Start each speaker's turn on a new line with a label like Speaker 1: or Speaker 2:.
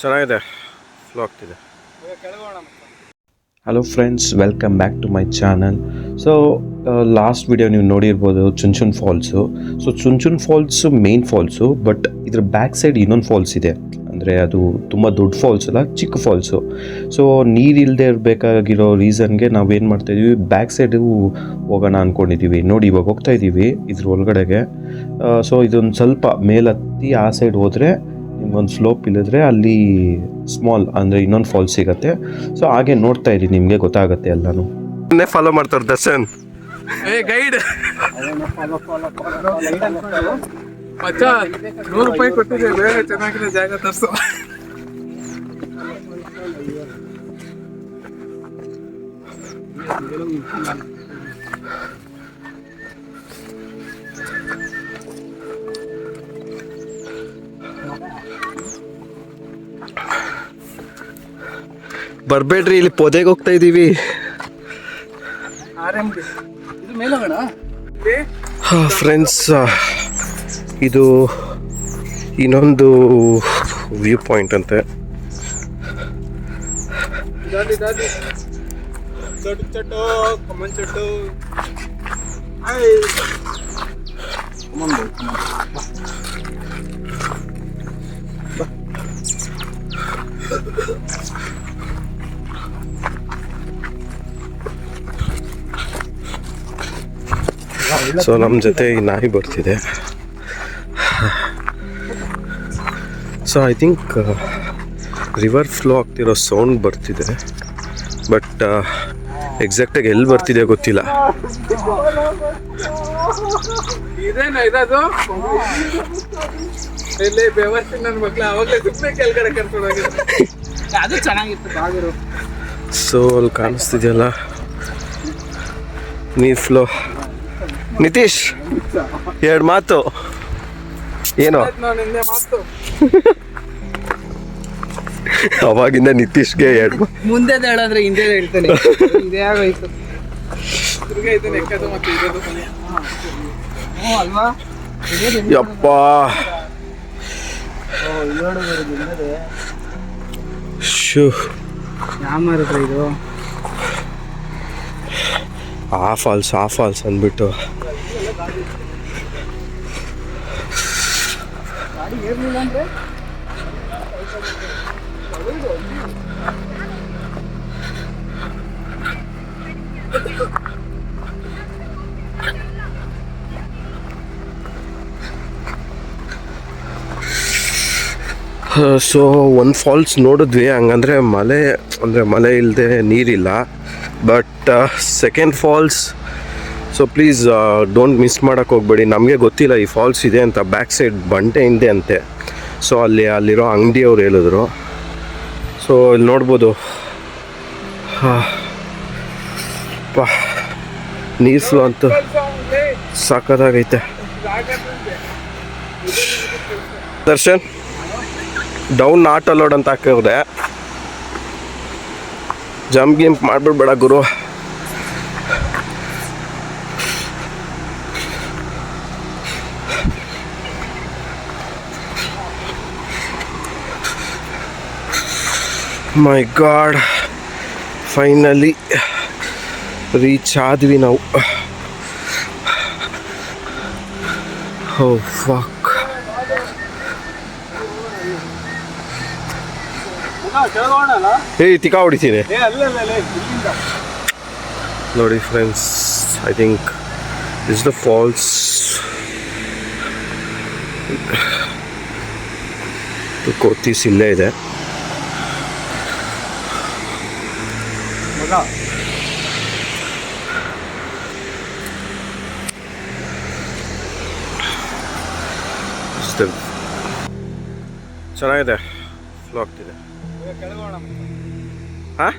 Speaker 1: ಚೆನ್ನಾಗಿದೆ, ಫ್ಲೋ ಆಗ್ತಿದೆ. Hello friends, welcome back to my channel. So last video ನೀವು ನೋಡಿರ್ಬೋದು Chunchi falls. So Chunchi falls main falls, but ಇದ್ರ back side ಇನ್ನೊಂದು falls ಇದೆ. ಅಂದರೆ ಅದು ತುಂಬ ದೊಡ್ಡ ಫಾಲ್ಸ್ ಅಲ್ಲ, ಚಿಕ್ಕ ಫಾಲ್ಸು. ಸೊ ನೀರಿಲ್ಲದೆ ಇರಬೇಕಾಗಿರೋ ರೀಸನ್ಗೆ ನಾವೇನು ಮಾಡ್ತಾಯಿದ್ದೀವಿ, ಬ್ಯಾಕ್ ಸೈಡು ಹೋಗೋಣ ಅಂದ್ಕೊಂಡಿದ್ದೀವಿ. ನೋಡಿ ಇವಾಗ ಹೋಗ್ತಾ ಇದ್ದೀವಿ ಇದ್ರ ಒಳಗಡೆಗೆ. ಸೊ ಇದೊಂದು ಸ್ವಲ್ಪ ಮೇಲತ್ತಿ ಆ ಸೈಡ್ ಹೋದರೆ ನಿಮ್ಗೊಂದು ಸ್ಲೋಪ್ ಇಲ್ಲಿದ್ರೆ ಅಲ್ಲಿ ಸ್ಮಾಲ್ ಅಂದರೆ ಇನ್ನೊಂದು ಫಾಲ್ಸ್ ಸಿಗುತ್ತೆ. ಸೊ ಹಾಗೆ ನೋಡ್ತಾ ಇರಿ, ನಿಮಗೆ ಗೊತ್ತಾಗುತ್ತೆ ಎಲ್ಲನೂ. ಫಾಲೋ ಮಾಡ್ತಾರೆ ದರ್ಶನ್ ಗೈಡ್. ₹100 ಕೊಟ್ಟಿದೆ, ಬೇಗ ಚೆನ್ನಾಗಿದೆ ಜಾಗ ತರ್ಸು. ಬರ್ಬೇಡ್ರಿ, ಇಲ್ಲಿ ಪೊದೆಗೆ ಹೋಗ್ತಾ ಇದ್ದೀವಿ. ಫ್ರೆಂಡ್ಸ್, ಇದು ಇನ್ನೊಂದು ವ್ಯೂ ಪಾಯಿಂಟ್ ಅಂತೆ. ಸೊ ನಮ್ಮ ಜೊತೆ ಈ ನಾಯಿ ಬರ್ತಿದೆ. So I think river flow ಆಗ್ತಿರೋ ಸೌಂಡ್ ಬರ್ತಿದೆ, ಬಟ್ ಎಕ್ಸಾಕ್ಟಾಗಿ ಎಲ್ಲಿ ಬರ್ತಿದೆ ಗೊತ್ತಿಲ್ಲ. ಸೊ ಅಲ್ಲಿ ಕಾಣಿಸ್ತಿದೆಯಲ್ಲ ನೀರು ಫ್ಲೋ. ನಿತೀಶ್, ಎರಡು ಮಾತು ಏನೋ ಅವಾಗಿಂದ ನಿತೀಶ್ಗೆ ಎರಡು
Speaker 2: ಮುಂದೆ ಹೇಳಿದ್ರೆ ಹಿಂದೆ ಹೇಳ್ತಾನೆ. ಇದೇ ಆಗೋಯ್ತು ಅಲ್ವಾ?
Speaker 1: ಯಪ್ಪ, ಶೂ
Speaker 2: ಯಾಮಾರತ್ರ ಇದು
Speaker 1: ಆ ಫಾಲ್ಸ್ ಅಂದ್ಬಿಟ್ಟು ಸೊ ಒಂದು ಫಾಲ್ಸ್ ನೋಡಿದ್ವಿ. ಹಂಗಂದರೆ ಮಳೆ ಇಲ್ಲದೆ ನೀರಿಲ್ಲ. But second falls, so please don't miss ಮಾಡೋಕ್ಕೆ ಹೋಗ್ಬೇಡಿ. ನಮಗೆ ಗೊತ್ತಿಲ್ಲ ಈ ಫಾಲ್ಸ್ ಇದೆ ಅಂತ. ಬ್ಯಾಕ್ ಸೈಡ್ ಬಂಟೆ ಹಿಂದೆ ಅಂತೆ. ಸೊ ಅಲ್ಲಿರೋ ಅಂಗಡಿಯವ್ರು ಹೇಳಿದ್ರು. ಸೊ ಇಲ್ಲಿ ನೋಡ್ಬೋದು, ನೀರು ಫ್ಲೋ ಅಂತೂ ಸಾಕಾಗೈತೆ. ದರ್ಶನ್ ಡೌನ್ ನಾಟ್ ಅಲೋಡ್ ಅಂತ ಹಾಕಿದ್ರೆ ಜಂಪ್ ಮಾಡ್ಬಿಡ್ಬೇಡ ಗುರು. ಮೈ ಗಾಡ್, ಫೈನಲಿ ರೀಚ್ ಆದ್ವಿ ನಾವು. Oh fuck. ತಿಕ್ಕ ಹೊಡಿತೀನಿ ನೋಡಿ friends. I think is the falls. ಕೋತೀಸ್ ಇಲ್ಲೇ ಇದೆ. ಚೆನ್ನಾಗಿದೆ, ಫ್ಲೋ ಆಗ್ತಿದೆ. ಹಾಂ,